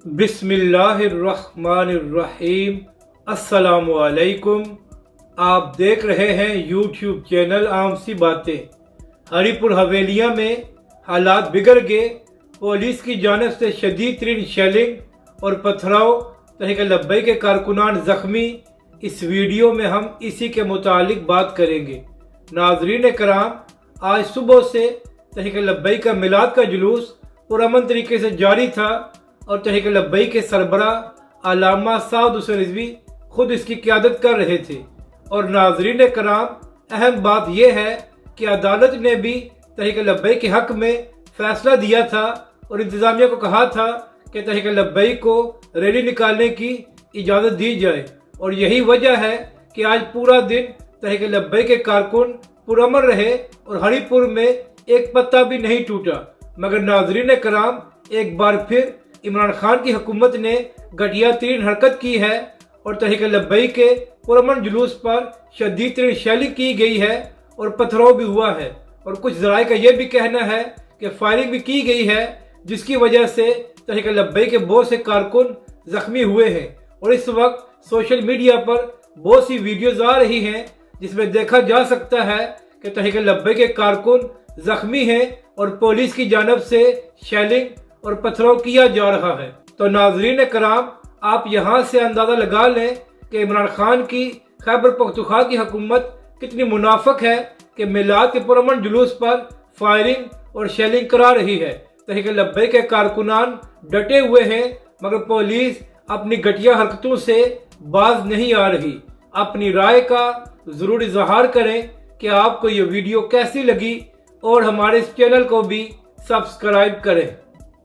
बिस्मिल्लाहिर्रहमानिर्रहीम। अस्सलामु अलैकुम। आप देख रहे हैं यूट्यूब चैनल आम सी बातें। हरिपुर हवेलिया में हालात बिगड़ गए। पुलिस की जानिब से शदीद तरीन शेलिंग और पथराव, तहरीक लब्बैक के कारकुनान जख्मी। इस वीडियो में हम इसी के मुतालिक बात करेंगे। नाजरीन कराम, आज सुबह से तहरीक लब्बैक का मिलाद का जुलूस पुरअमन तरीके से जारी था और तहरीक लब्बैक के सरबरा अल्लामा साद हुसैन रिजवी खुद इसकी क़यादत कर रहे थे। और नाजरीन कराम, अहम बात यह है कि अदालत ने भी तहरीक लब्बैक के हक में फैसला दिया था और इंतज़ामिया को कहा था कि तहरीक लब्बैक को रैली निकालने की इजाज़त दी जाए। और यही वजह है कि आज पूरा दिन तहरीक लब्बैक के कारकुन पुरअमन रहे और हरिपुर में एक पत्ता भी नहीं टूटा। मगर नाजरीन कराम, एक बार फिर इमरान खान की हुकूमत ने घटिया तरीन हरकत की है और तहरीक लब्बैक के पुरअमन जुलूस पर शदीद तरीन शैली की गई है और पथराव भी हुआ है। और कुछ ज़राए का यह भी कहना है कि फायरिंग भी की गई है, जिसकी वजह से तहरीक लब्बैक के बहुत से कारकुन जख्मी हुए हैं। और इस वक्त सोशल मीडिया पर बहुत सी वीडियोज आ रही हैं जिसमें देखा जा सकता है कि तहरीक लब्बैक के कारकुन जख्मी हैं और पुलिस की जानिब से शेलिंग और पथराव किया जा रहा है। तो नाजरीन कराम, आप यहाँ से अंदाज़ा लगा लें कि इमरान खान की खैबर पख्तूनख्वा की हुकूमत कितनी मुनाफिक है कि मिलाद के पुरअमन जुलूस पर फायरिंग और शेलिंग करा रही है। तहरीक लब्बैक के कारकुनान डटे हुए हैं, मगर पुलिस अपनी घटिया हरकतों से बाज नहीं आ रही। अपनी राय का ज़रूर इजहार करें कि आपको ये वीडियो कैसी लगी और हमारे इस चैनल को भी सब्सक्राइब करें।